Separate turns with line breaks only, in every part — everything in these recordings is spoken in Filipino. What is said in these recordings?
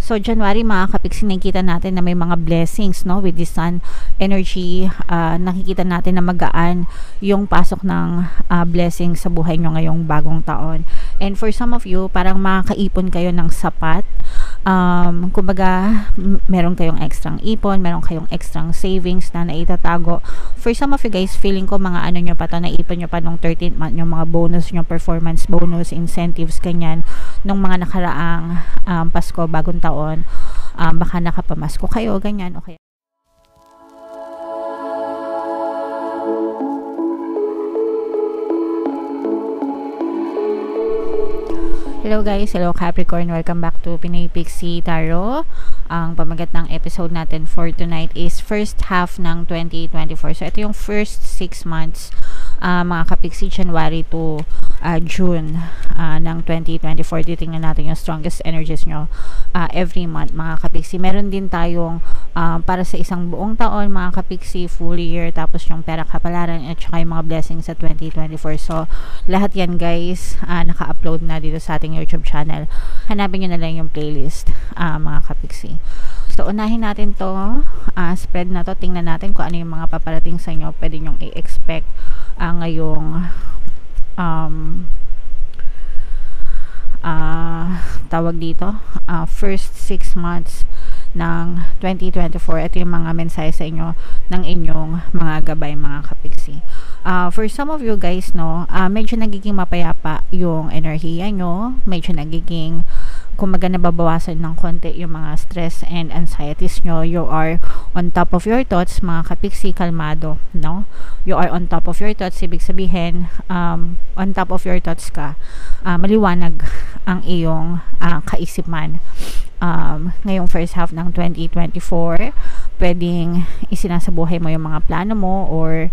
So January mga kapiksi, nakikita natin na may mga blessings, no, with the sun energy. Nakikita natin na magaan yung pasok ng blessing sa buhay nyo ngayong bagong taon. And for some of you, parang makakaipon kayo ng sapat. Kumbaga, meron kayong extrang ipon, meron kayong extrang savings na naitatago. For some of you guys, feeling ko mga ano nyo pa to, naipon nyo pa nung 13th month, yung mga bonus nyo, performance bonus, incentives, ganyan, nung mga nakaraang Pasko, bagong taon. Baka nakapamasko kayo, ganyan, okay. Hello guys, hello Capricorn, welcome back to Pinoy Pixie Tarot. Ang pamagat ng episode natin for tonight is first half ng 2024. So ito yung first 6 months, mga kapiksi, January to June ng 2024. Titingnan natin yung strongest energies nyo every month, mga kapiksi. Meron din tayong para sa isang buong taon, mga kapiksi, full year, tapos yung pera kapalaran at saka yung mga blessings sa 2024. So lahat yan guys, naka-upload na dito sa ating YouTube channel. Hanapin nyo na lang yung playlist, mga kapiksi. So unahin natin to spread na to. Tingnan natin kung ano yung mga paparating sa inyo. Pwede nyong i-expect ngayong tawag dito, first 6 months ng 2024. Ito yung mga mensahe sa inyo ng inyong mga gabay, mga kapiksi. For some of you guys, no, medyo nagiging mapayapa yung enerhiya nyo, medyo nagiging, kumbaga, nababawasan ng konti yung mga stress and anxieties nyo. You are on top of your thoughts, mga kapiksi, kalmado, no? You are on top of your thoughts, ibig sabihin, on top of your thoughts ka, maliwanag ang iyong kaisipan. Ngayong first half ng 2024, pwedeng isinasabuhay mo yung mga plano mo, or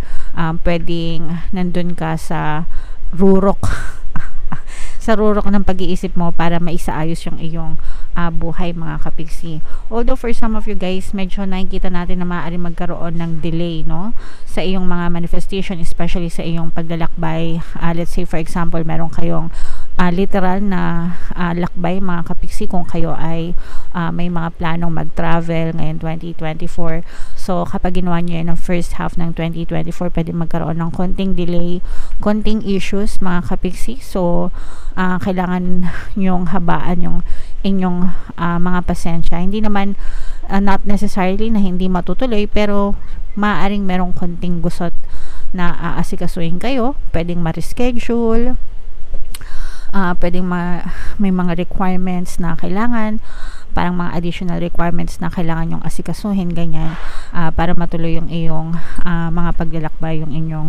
pwedeng nandun ka sa rurok sa rurok ng pag-iisip mo para maisaayos yung iyong buhay, mga kapiksi. Although for some of you guys, medyo nakikita natin na maaari magkaroon ng delay, no, sa iyong mga manifestation, especially sa iyong paglalakbay. Let's say for example, meron kayong literal na lakbay, mga kapiksi, kung kayo ay may mga planong mag-travel ngayong 2024. So kapag ginawa nyo yan ng first half ng 2024, pwede magkaroon ng konting delay, konting issues, mga kapiksi. So kailangan nyong habaan yung inyong mga pasensya. Hindi naman not necessarily na hindi matutuloy, pero maaaring merong konting gusot na aasikasuhin kayo. Pwedeng ma-reschedule, pwedeng may mga requirements na kailangan, parang mga additional requirements na kailangan yung asikasuhin, ganyan, para matuloy yung iyong mga paglalakbay, yung inyong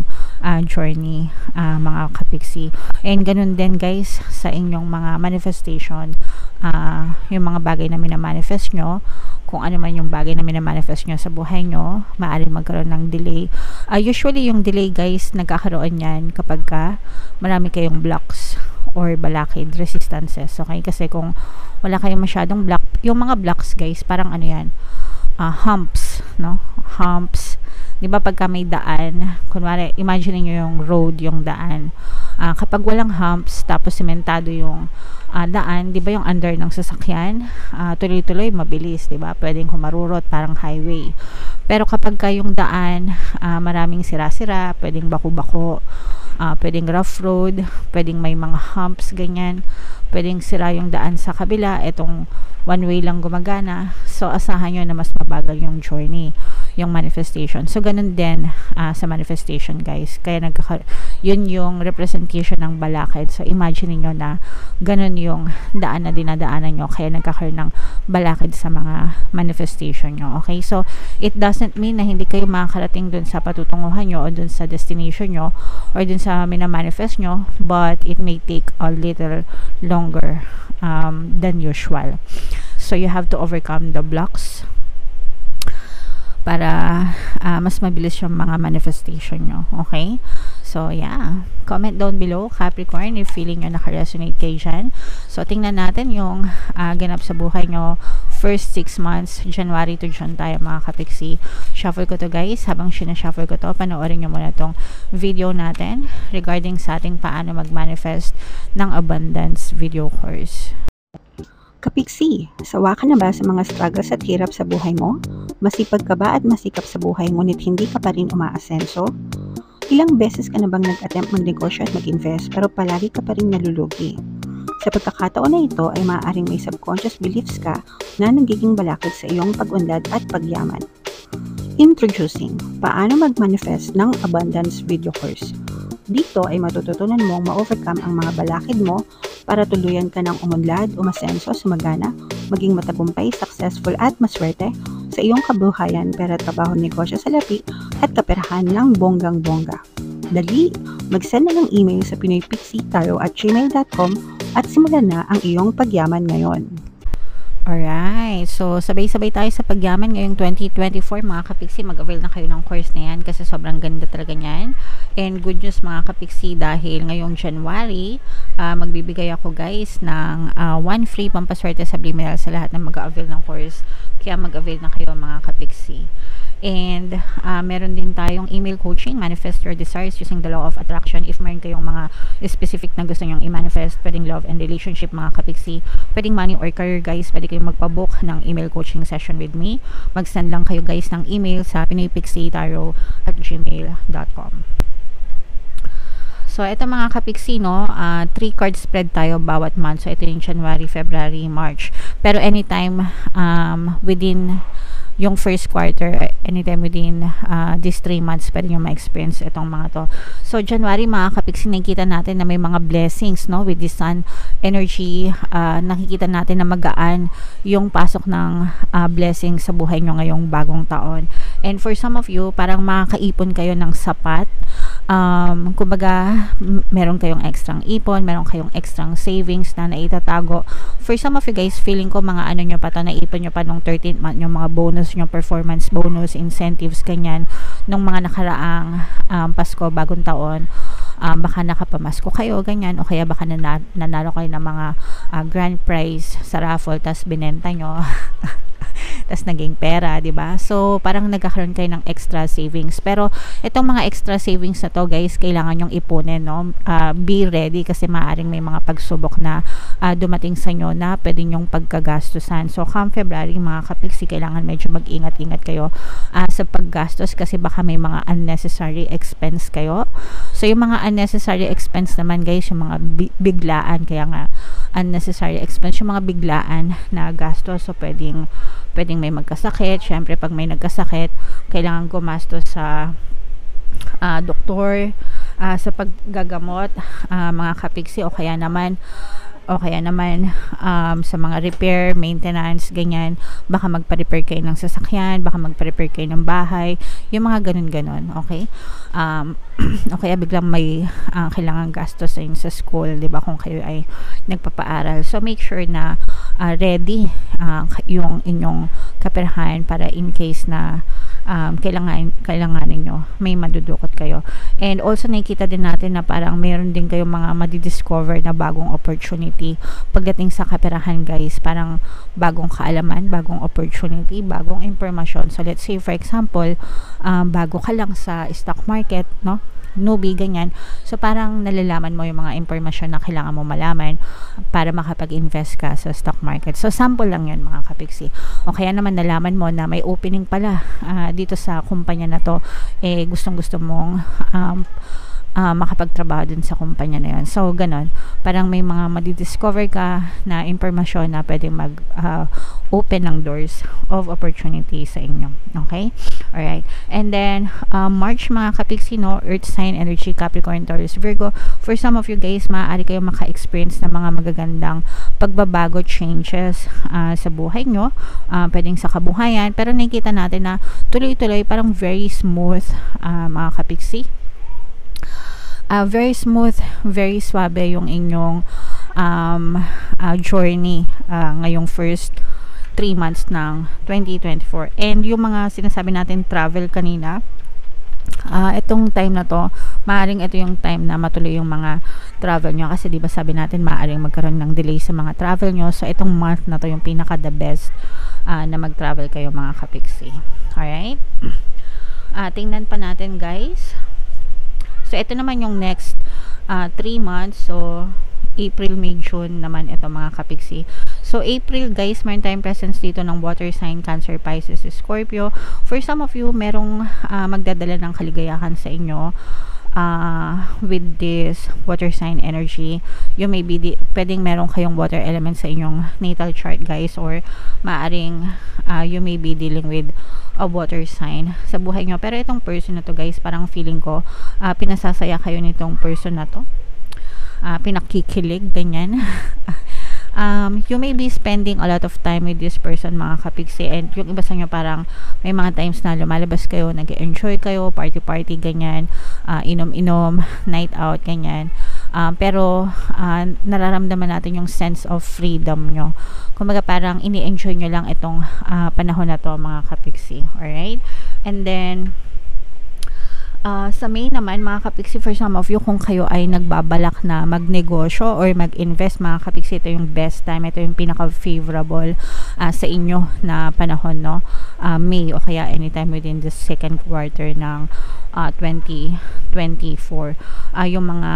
journey, mga kapiksi. And ganun din guys sa inyong mga manifestation, yung mga bagay na minamanifest nyo, kung ano man yung bagay na minamanifest nyo sa buhay nyo, maaaring magkaroon ng delay. Usually yung delay guys, nagkakaroon yan kapag marami kayong blocks or balakid, resistances, okay? Kasi kung wala kayong masyadong block, yung mga blocks guys, parang ano yan, humps, no? Humps, di ba, pagka may daan, kunwari, imagine niyo yung road, yung daan, kapag walang humps, tapos sementado yung daan, di ba, yung under ng sasakyan, tuloy-tuloy, mabilis, di ba, pwedeng humarurot, parang highway. Pero kapag yung daan, maraming sira-sira, pwedeng bako-bako, pwedeng rough road, pwedeng may mga humps, ganyan, pwedeng sira yung daan sa kabila, etong one way lang gumagana. So asahan nyo na mas mabagal yung journey, yung manifestation. So ganun din sa manifestation guys. Kaya yun yung representation ng balakid. So imagine niyo na ganun yung daan na dinadaanan nyo, kaya nagkakaroon ng balakid sa mga manifestation nyo. Okay, so it doesn't mean na hindi kayo makakarating dun sa patutunguhan nyo o dun sa destination nyo or dun sa minamanifest nyo, but it may take a little longer than usual. So you have to overcome the blocks para mas mabilis yung mga manifestation nyo. Okay? So, yeah. Comment down below, Capricorn, if feeling nyo naka-resonate kayo dyan. So, tingnan natin yung ganap sa buhay nyo first 6 months, January to June tayo, mga kapiksi. Shuffle ko to guys. Habang sinashuffle ko to, panoorin nyo muna tong video natin regarding sa ating paano mag-manifest ng abundance video course.
Kapiksi, sawa ka na ba sa mga struggles at hirap sa buhay mo? Masipag ka ba at masikap sa buhay ngunit hindi ka pa rin umaasenso? Ilang beses ka na bang nag-attempt magnegosyo at mag-invest pero palagi ka pa rin nalulugi? Sa pagkakataon na ito ay maaaring may subconscious beliefs ka na nagiging balakid sa iyong pag-unlad at pagyaman. Introducing, paano mag-manifest ng abundance video course. Dito ay matututunan mong ma-overcome ang mga balakid mo para tuluyan ka ng umunlad, umasenso, sumagana, maging matagumpay, successful at maswerte sa iyong kabuhayan, pera, trabaho, negosyo, salapi at kaperahan ng bonggang-bongga. Dali, mag-send na ng email sa pinoypixitaro@gmail.com at simulan na ang iyong pagyaman ngayon.
Alright, so sabay-sabay tayo sa pagyaman ngayong 2024 mga kapiksi. Mag-avail na kayo ng course na yan kasi sobrang ganda talaga niyan. And good news mga kapiksi, dahil ngayong January, magbibigay ako guys ng 1 free pampaswerte subliminal sa lahat na mag-avail ng course. Kaya mag-avail na kayo mga kapiksi. And meron din tayong email coaching, manifest your desires using the law of attraction. If meron kayong mga specific na gusto nyong i-manifest, pwedeng love and relationship mga kapiksi, pwedeng money or career guys, pwede kayong magpabook ng email coaching session with me. Mag-send lang kayo guys ng email sa pinoypixitaro@gmail.com. So, ito mga kapiksi, no, 3 card spread tayo bawat month. So, ito yung January, February, March. Pero anytime within yung first quarter, anytime within these 3 months, pwede nyo ma-experience itong mga to. So, January, mga kapiksi, nakikita natin na may mga blessings, no, with the sun energy. Nakikita natin na magaan yung pasok ng blessings sa buhay nyo ngayong bagong taon. And for some of you, parang makakaipon kayo ng sapat. Kumbaga, meron kayong extrang ipon, meron kayong extrang savings na naitatago. For some of you guys, feeling ko mga ano nyo pa to, naipon nyo pa nung 13th month, yung mga bonus nyo, performance bonus, incentives, ganyan, nung mga nakaraang Pasko, bagong taon. Baka nakapamasko kayo, ganyan, o kaya baka nanalo kayo ng mga grand prize sa raffle, tas binenta nyo. Tas naging pera, 'di ba? So parang nagkakaroon kayo ng extra savings. Pero itong mga extra savings na to, guys, kailangan yung ipunin, no? Be ready kasi maaring may mga pagsubok na dumating sa inyo na pwede nyong pagkagastusan. So come February, mga kapiksi, kailangan medyo mag-ingat-ingat kayo sa paggastos kasi baka may mga unnecessary expense kayo. So yung mga unnecessary expense naman, guys, yung mga biglaan, kaya nga unnecessary expense, yung mga biglaan na gastos. So pwedeng may magkasakit. Syempre pag may nagkasakit, kailangan gumastos sa doktor, sa paggagamot, mga kapiksi, o kaya naman sa mga repair, maintenance, ganyan. Baka magpa-repair kayo ng sasakyan, baka magpa-repair kayo ng bahay, yung mga ganun-ganon, okay? O kaya biglang may kailangan gastos sa school, di ba, kung kayo ay nagpapaaral. So make sure na ready yung inyong kaperahan para in case na kailangan ninyo, may madudukot kayo. And also nakikita din natin na parang meron din kayong mga madidiscover na bagong opportunity pagdating sa kaperahan, guys. Parang bagong kaalaman, bagong opportunity, bagong impormasyon. So let's say for example, bago ka lang sa stock market, no, newbie, ganyan. So parang nalalaman mo yung mga impormasyon na kailangan mo malaman para makapag-invest ka sa stock market. So sample lang yan, mga kapiksi. O kaya naman nalaman mo na may opening pala dito sa kumpanya na to, gustong-gusto mong makapagtrabaho dun sa kumpanya na yun. So ganon, parang may mga madidiscover ka na impormasyon na pwedeng open ng doors of opportunity sa inyo. Okay? Alright. And then March, mga kapiksi, no, Earth sign energy, Capricorn, Taurus, Virgo. For some of you guys, maaari kayo maka-experience ng mga magagandang pagbabago, changes sa buhay nyo, pwedeng sa kabuhayan, pero nakikita natin na tuloy-tuloy, parang very smooth, mga kapiksi. Very smooth, very suabe yung inyong journey ngayong first 3 months ng 2024. And yung mga sinasabi natin travel kanina, itong time na to, maaring ito yung time na matuloy yung mga travel nyo, kasi diba sabi natin maaring magkaroon ng delay sa mga travel nyo. So itong month na to yung pinaka the best na mag-travel kayo, mga kapiksi. Alright? Tingnan pa natin, guys. So ito naman yung next 3 months. So April, May, June naman ito mga kapiksi. So April guys, meron tayong presence dito ng water sign, Cancer, Pisces, Scorpio. For some of you, merong magdadala ng kaligayahan sa inyo with this water sign energy. You may be pwedeng meron kayong water element sa inyong natal chart guys, or maaring you may be dealing with a water sign sa buhay nyo. Pero itong person na to guys, parang feeling ko pinasasaya kayo nitong person na to, pinakikilig, ganyan. You may be spending a lot of time with this person mga kapiksi, and yung iba sa inyo parang may mga times na lumalabas kayo, nag-enjoy kayo, party-party, ganyan, inom-inom, night out, ganyan. Pero nararamdaman natin yung sense of freedom nyo. Kumbaga parang ini-enjoy nyo lang itong panahon na to mga kapiksi. Alright? And then sa May naman mga kapiksi, for some of you, kung kayo ay nagbabalak na magnegosyo or mag-invest mga kapiksi, ito yung best time, ito yung pinaka-favorable sa inyo na panahon, no? May o kaya anytime within the second quarter ng 2024. Yung mga,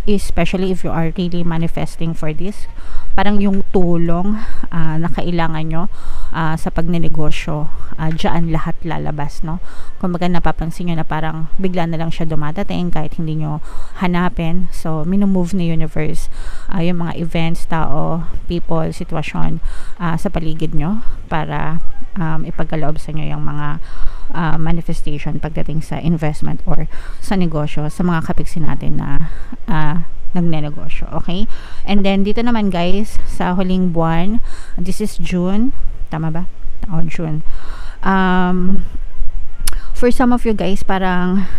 especially if you are really manifesting for this, parang yung tulong na kailangan nyo sa pagnenegosyo, dyan lahat lalabas, no? Kumbaga napapansin nyo na parang bigla na lang siya dumadating kahit hindi nyo hanapin. So minumove ni universe yung mga events, tao, people, sitwasyon sa paligid nyo para ipagkaloob sa nyo yung mga manifestation pagdating sa investment or sa negosyo sa mga kapiksi natin na nagnenegosyo. Okay? And then dito naman guys, sa huling buwan, this is June, tama ba? June. For some of you guys, parang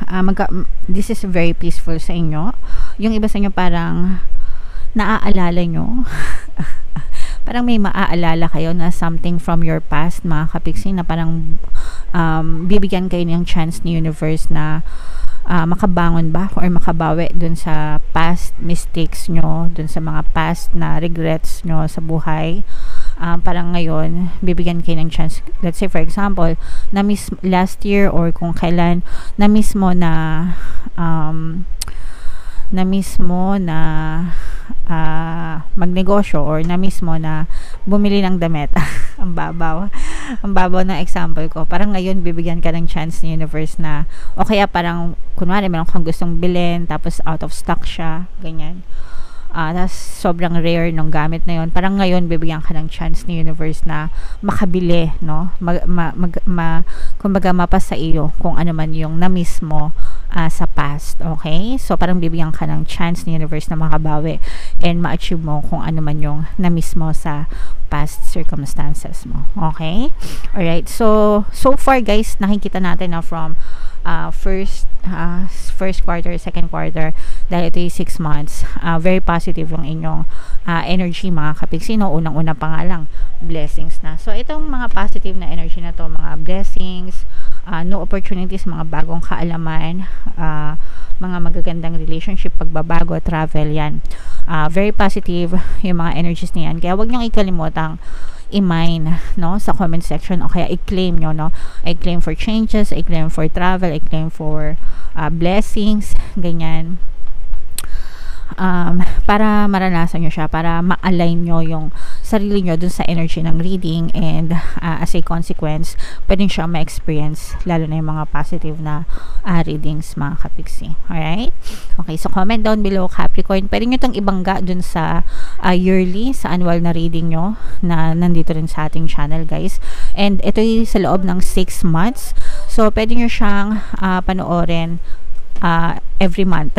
this is very peaceful sa inyo. Yung iba sa inyo parang naaalala nyo parang may maaalala kayo na something from your past mga kapiksi, na parang bibigyan kayo ng chance ni universe na makabangon ba or makabawi dun sa past mistakes nyo, dun sa mga past na regrets nyo sa buhay. Parang ngayon bibigyan kayo ng chance. Let's say for example, na-miss last year or kung kailan na-miss mo na magnegosyo or na-miss mo na bumili ng damit. ang babaw ng example ko. Parang ngayon bibigyan ka ng chance ni universe na, o kaya parang kunwari meron kang gustong bilhin tapos out of stock siya, ganyan. Tapos sobrang rare nung gamit na yun. Parang ngayon bibigyan ka ng chance ni universe na makabili, no? Kumbaga mapasa iyo kung ano man yung na-miss mo sa past. Okay? So parang bibigyan ka ng chance ni universe na makabawi and ma-achieve mo kung ano man yung na-miss mo sa past circumstances mo. Okay? Alright. So far guys, nakikita natin na from first quarter, second quarter, dahil ito yung 6 months, very positive yung inyong energy mga kapiksi, no? Unang-una pa nga lang, blessings na. So itong mga positive na energy na to, mga blessings, new opportunities, mga bagong kaalaman, mga magagandang relationship, pagbabago, travel, yan. Very positive yung mga energies na yan. Kaya huwag niyong ikalimutang i-mine, no, sa comment section, o kaya i-claim nyo, no? I-claim for changes, I-claim for travel, I-claim for blessings, ganyan. Para maranasan nyo siya, para ma-align nyo yung sarili nyo dun sa energy ng reading, and as a consequence, pwedeng siya ma-experience, lalo na yung mga positive na readings mga kapiksi. Alright? Okay, so comment down below Capricorn. Pwede nyo itong ibangga dun sa yearly, sa annual na reading nyo na nandito rin sa ating channel guys. And ito yung sa loob ng 6 months. So pwede nyo siyang panoorin every month.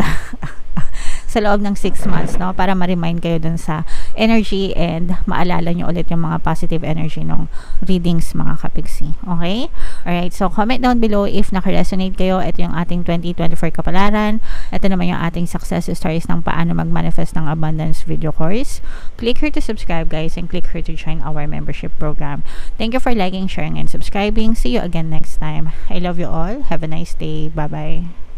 Sa loob ng 6 months, no, para ma-remind kayo dun sa energy and maalala nyo ulit yung mga positive energy ng readings mga kapiksi. Okay? Alright, so comment down below if naka-resonate kayo. Ito yung ating 2024 kapalaran. Ito naman yung ating success stories ng paano mag-manifest ng abundance video course. Click here to subscribe guys, and click here to join our membership program. Thank you for liking, sharing, and subscribing. See you again next time. I love you all. Have a nice day. Bye-bye.